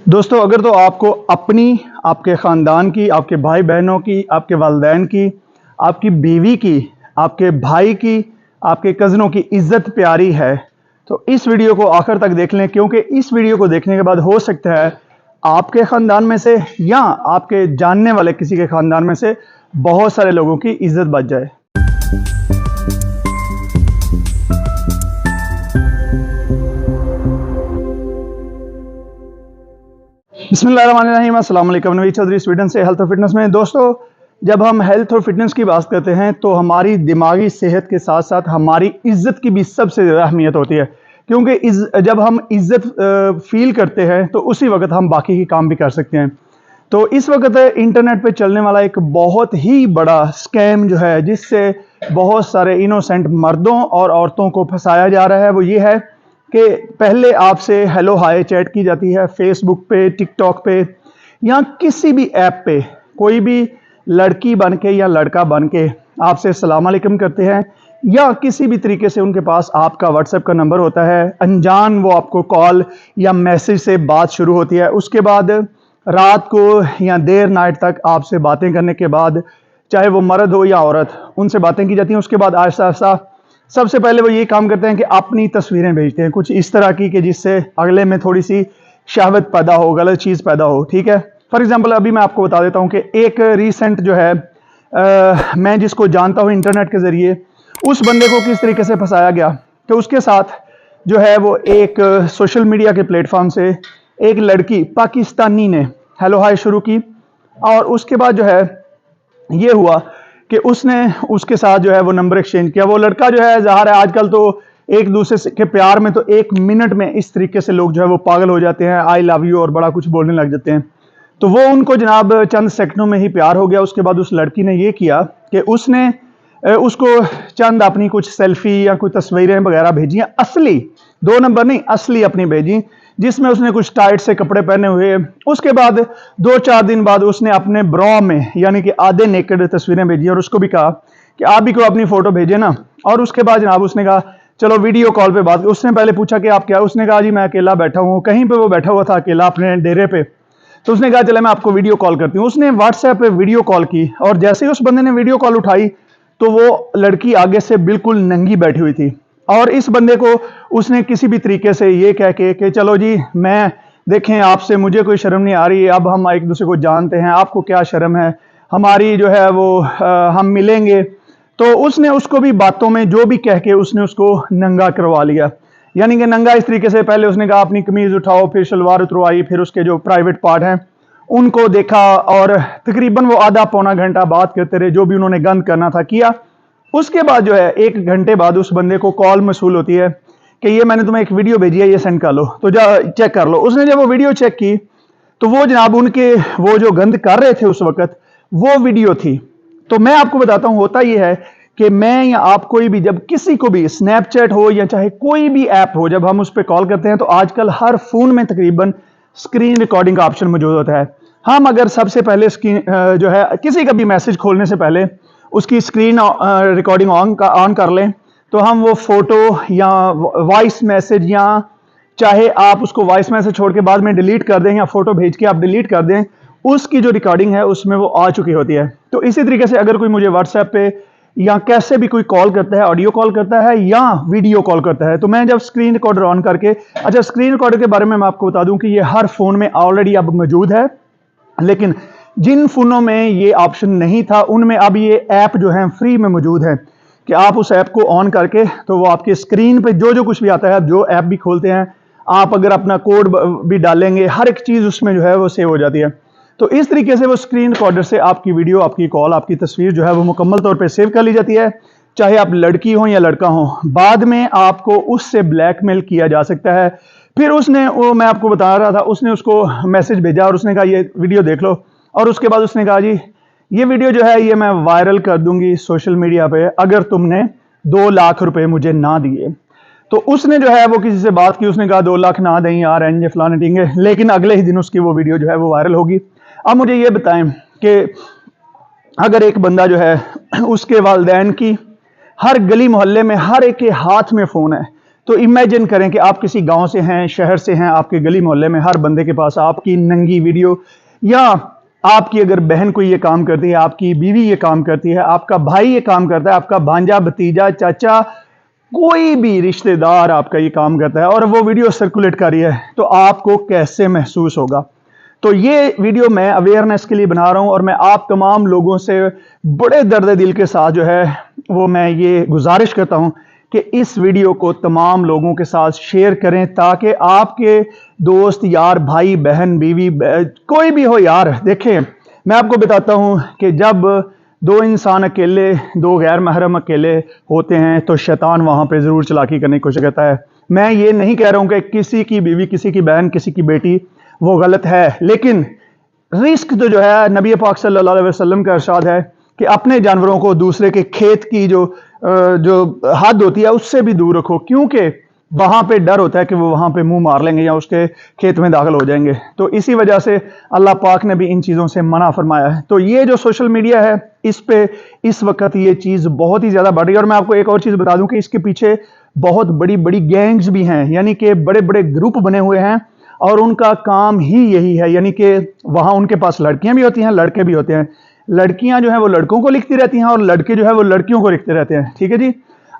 दोस्तों, अगर तो आपको अपनी, आपके ख़ानदान की, आपके भाई बहनों की, आपके वालिदैन की, आपकी बीवी की, आपके भाई की, आपके कज़नों की इज़्ज़त प्यारी है, तो इस वीडियो को आखिर तक देख लें, क्योंकि इस वीडियो को देखने के बाद हो सकता है आपके ख़ानदान में से या आपके जानने वाले किसी के ख़ानदान में से बहुत सारे लोगों की इज़्ज़त बच जाए। बिस्मिल्लाहिर्रहमानिर्रहीम, अस्सलाम वालेकुम। नवीद चौधरी स्वीडन से हेल्थ और फिटनेस में। दोस्तों, जब हम हेल्थ और फिटनेस की बात करते हैं तो हमारी दिमागी सेहत के साथ साथ हमारी इज्जत की भी सबसे ज़्यादा अहमियत होती है, क्योंकि जब हम इज्जत फील करते हैं तो उसी वक्त हम बाकी के काम भी कर सकते हैं। तो इस वक्त इंटरनेट पे चलने वाला एक बहुत ही बड़ा स्कैम जो है, जिससे बहुत सारे इनोसेंट मर्दों और औरतों को फंसाया जा रहा है, वो ये है कि पहले आपसे हेलो हाय चैट की जाती है फेसबुक पे, टिकटॉक पे या किसी भी ऐप पे। कोई भी लड़की बन के या लड़का बन के आपसे सलाम अलैकुम करते हैं, या किसी भी तरीके से उनके पास आपका व्हाट्सएप का नंबर होता है, अनजान वो आपको कॉल या मैसेज से बात शुरू होती है। उसके बाद रात को या देर नाइट तक आपसे बातें करने के बाद, चाहे वो मर्द हो या औरत, उनसे बातें की जाती हैं। उसके बाद आहिस्ता आहिस्ता सबसे पहले वो ये काम करते हैं कि अपनी तस्वीरें भेजते हैं कुछ इस तरह की कि जिससे अगले में थोड़ी सी शहवत पैदा हो, गलत चीज़ पैदा हो। ठीक है, फॉर एग्जांपल अभी मैं आपको बता देता हूं कि एक रीसेंट जो है मैं जिसको जानता हूं इंटरनेट के ज़रिए, उस बंदे को किस तरीके से फंसाया गया कि उसके साथ जो है वो एक सोशल मीडिया के प्लेटफॉर्म से एक लड़की पाकिस्तानी ने हेलो हाय शुरू की, और उसके बाद जो है ये हुआ कि उसने उसके साथ जो है वो नंबर एक्सचेंज किया। वो लड़का जो है, ज़ाहिर है आजकल तो एक दूसरे के प्यार में तो एक मिनट में इस तरीके से लोग जो है वो पागल हो जाते हैं, आई लव यू और बड़ा कुछ बोलने लग जाते हैं। तो वो उनको जनाब चंद सेकंडों में ही प्यार हो गया। उसके बाद उस लड़की ने ये किया कि उसने उसको चंद अपनी कुछ सेल्फी या कुछ तस्वीरें वगैरह भेजी, असली 2 नंबर नहीं, असली अपनी भेजी, जिसमें उसने कुछ टाइट से कपड़े पहने हुए। उसके बाद 2-4 दिन बाद उसने अपने ब्रा में यानी कि आधे नेकेड तस्वीरें भेजी और उसको भी कहा कि आप भी कोई अपनी फोटो भेजे ना। और उसके बाद जनाब उसने कहा चलो वीडियो कॉल पे बात। उसने पहले पूछा कि आप क्या, उसने कहा जी मैं अकेला बैठा हूँ। कहीं पे वो बैठा हुआ था अकेला अपने डेरे पे। तो उसने कहा चले मैं आपको वीडियो कॉल करती हूँ। उसने व्हाट्सएप पे वीडियो कॉल की, और जैसे ही उस बंदे ने वीडियो कॉल उठाई तो वो लड़की आगे से बिल्कुल नंगी बैठी हुई थी, और इस बंदे को उसने किसी भी तरीके से ये कह के कि चलो जी मैं देखें आपसे मुझे कोई शर्म नहीं आ रही, अब हम एक दूसरे को जानते हैं, आपको क्या शर्म है, हमारी जो है वो हम मिलेंगे। तो उसने उसको भी बातों में जो भी कह के उसने उसको नंगा करवा लिया। यानी कि नंगा इस तरीके से, पहले उसने कहा अपनी कमीज उठाओ, फिर शलवार उतरवाई, फिर उसके जो प्राइवेट पार्ट हैं उनको देखा, और तकरीबन वो आधा पौना घंटा बात करते रहे, जो भी उन्होंने गंद करना था किया। उसके बाद जो है 1 घंटे बाद उस बंदे को कॉल मसूल होती है कि ये मैंने तुम्हें एक वीडियो भेजी है, ये सेंड कर लो, तो जा चेक कर लो। उसने जब वो वीडियो चेक की तो वो जनाब उनके वो जो गंद कर रहे थे उस वक्त वो वीडियो थी। तो मैं आपको बताता हूं, होता यह है कि मैं या आप कोई भी जब किसी को भी स्नैपचैट हो या चाहे कोई भी ऐप हो, जब हम उस पर कॉल करते हैं तो आजकल हर फोन में तकरीबन स्क्रीन रिकॉर्डिंग का ऑप्शन मौजूद होता है। हम अगर सबसे पहले स्क्रीन जो है किसी का भी मैसेज खोलने से पहले उसकी स्क्रीन रिकॉर्डिंग ऑन कर लें, तो हम वो फोटो या वॉइस मैसेज, या चाहे आप उसको वॉइस मैसेज छोड़ के बाद में डिलीट कर दें या फोटो भेज के आप डिलीट कर दें, उसकी जो रिकॉर्डिंग है उसमें वो आ चुकी होती है। तो इसी तरीके से अगर कोई मुझे व्हाट्सएप पे या कैसे भी कोई कॉल करता है, ऑडियो कॉल करता है या वीडियो कॉल करता है, तो मैं जब स्क्रीन रिकॉर्डर ऑन करके, अच्छा स्क्रीन रिकॉर्डर के बारे में मैं आपको बता दूं कि ये हर फोन में ऑलरेडी अब मौजूद है, लेकिन जिन फोनों में ये ऑप्शन नहीं था उनमें अब ये ऐप जो है फ्री में मौजूद है कि आप उस ऐप को ऑन करके तो वो आपके स्क्रीन पे जो जो कुछ भी आता है, आप जो ऐप भी खोलते हैं, आप अगर अपना कोड भी डालेंगे, हर एक चीज़ उसमें जो है वो सेव हो जाती है। तो इस तरीके से वो स्क्रीन रिकॉर्डर से आपकी वीडियो, आपकी कॉल, आपकी तस्वीर जो है वो मुकम्मल तौर पे सेव कर ली जाती है, चाहे आप लड़की हो या लड़का हो। बाद में आपको उससे ब्लैकमेल किया जा सकता है। फिर उसने, वो मैं आपको बता रहा था, उसने उसको मैसेज भेजा और उसने कहा ये वीडियो देख लो, और उसके बाद उसने कहा जी ये वीडियो जो है ये मैं वायरल कर दूंगी सोशल मीडिया पे अगर तुमने 2 लाख रुपए मुझे ना दिए। तो उसने जो है वो किसी से बात की, उसने कहा 2 लाख ना दें यार, एंजे फलाने टींगे, लेकिन अगले ही दिन उसकी वो वीडियो जो है वो वायरल होगी। अब मुझे ये बताएं कि अगर एक बंदा जो है उसके वालिदैन की, हर गली मोहल्ले में हर एक के हाथ में फ़ोन है, तो इमेजिन करें कि आप किसी गांव से हैं, शहर से हैं, आपके गली मोहल्ले में हर बंदे के पास आपकी नंगी वीडियो, या आपकी अगर बहन कोई ये काम करती है, आपकी बीवी ये काम करती है, आपका भाई ये काम करता है, आपका भांजा, भतीजा, चाचा, कोई भी रिश्तेदार आपका ये काम करता है और वो वीडियो सर्कुलेट कर रही है, तो आपको कैसे महसूस होगा। तो ये वीडियो मैं अवेयरनेस के लिए बना रहा हूं और मैं आप तमाम लोगों से बड़े दर्द दिल के साथ जो है वो मैं ये गुजारिश करता हूं कि इस वीडियो को तमाम लोगों के साथ शेयर करें, ताकि आपके दोस्त, यार, भाई, बहन, बीवी, कोई भी हो यार। देखें, मैं आपको बताता हूं कि जब दो इंसान अकेले, दो गैर महरम अकेले होते हैं तो शैतान वहां पे ज़रूर चालाकी करने की कोशिश करता है। मैं ये नहीं कह रहा हूं कि किसी की बीवी, किसी की बहन, किसी की बेटी वो गलत है, लेकिन रिस्क तो जो है नबी पाक सल्लल्लाहु अलैहि वसल्लम का इरशाद है कि अपने जानवरों को दूसरे के खेत की जो हद होती है उससे भी दूर रखो, क्योंकि वहां पे डर होता है कि वो वहां पे मुंह मार लेंगे या उसके खेत में दाखिल हो जाएंगे। तो इसी वजह से अल्लाह पाक ने भी इन चीज़ों से मना फरमाया है। तो ये जो सोशल मीडिया है, इस पे इस वक्त ये चीज़ बहुत ही ज़्यादा बढ़ रही है। और मैं आपको एक और चीज़ बता दूं कि इसके पीछे बहुत बड़ी बड़ी गैंग्स भी हैं, यानी कि बड़े बड़े ग्रुप बने हुए हैं और उनका काम ही यही है, यानी कि वहां उनके पास लड़कियां भी होती हैं, लड़के भी होते हैं। लड़कियां जो है वो लड़कों को लिखती रहती हैं और लड़के जो है वो लड़कियों को लिखते रहते हैं, ठीक है जी।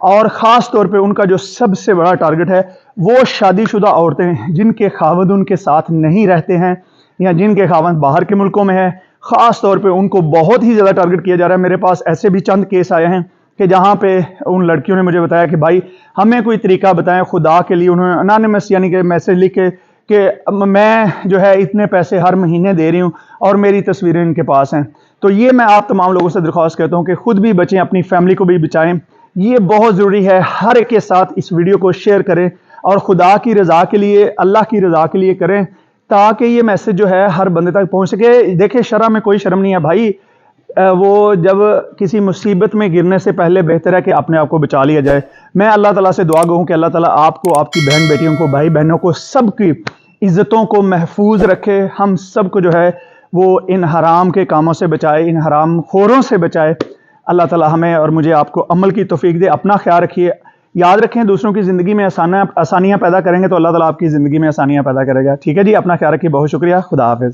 और ख़ास तौर पे उनका जो सबसे बड़ा टारगेट है वो शादीशुदा औरतें जिनके खावंद उनके साथ नहीं रहते हैं या जिनके खावंद बाहर के मुल्कों में है, ख़ास तौर पे उनको बहुत ही ज़्यादा टारगेट किया जा रहा है। मेरे पास ऐसे भी चंद केस आए हैं कि जहाँ पे उन लड़कियों ने मुझे बताया कि भाई हमें कोई तरीका बताएं खुदा के लिए। उन्होंने अनोनिमस यानी कि मैसेज लिखे कि मैं जो है इतने पैसे हर महीने दे रही हूँ और मेरी तस्वीरें इनके पास हैं। तो ये मैं आप तमाम लोगों से दरख्वास्त करता हूँ कि खुद भी बचें, अपनी फैमिली को भी बचाएं। ये बहुत ज़रूरी है। हर एक के साथ इस वीडियो को शेयर करें और खुदा की रज़ा के लिए, अल्लाह की रज़ा के लिए करें, ताकि ये मैसेज जो है हर बंदे तक पहुँच सके। देखिए, शरअ में कोई शर्म नहीं है भाई। वो जब किसी मुसीबत में गिरने से पहले बेहतर है कि अपने आप को बचा लिया जाए। मैं अल्लाह ताला से दुआ कहूँ कि अल्लाह ताला आपको, आपकी बहन बेटियों को, भाई बहनों को, सबकी इज़्ज़तों को महफूज रखे। हम सबको जो है वो इन हराम के कामों से बचाए, इन हराम खोरों से बचाए। अल्लाह ताला हमें और मुझे आपको अमल की तौफीक दे। अपना ख्याल रखिए। याद रखें, दूसरों की ज़िंदगी में आसानियाँ पैदा करेंगे तो अल्लाह ताला आपकी ज़िंदगी में आसानियाँ पैदा करेगा। ठीक है जी, अपना ख्याल रखिए। बहुत शुक्रिया। खुदा हाफिज़।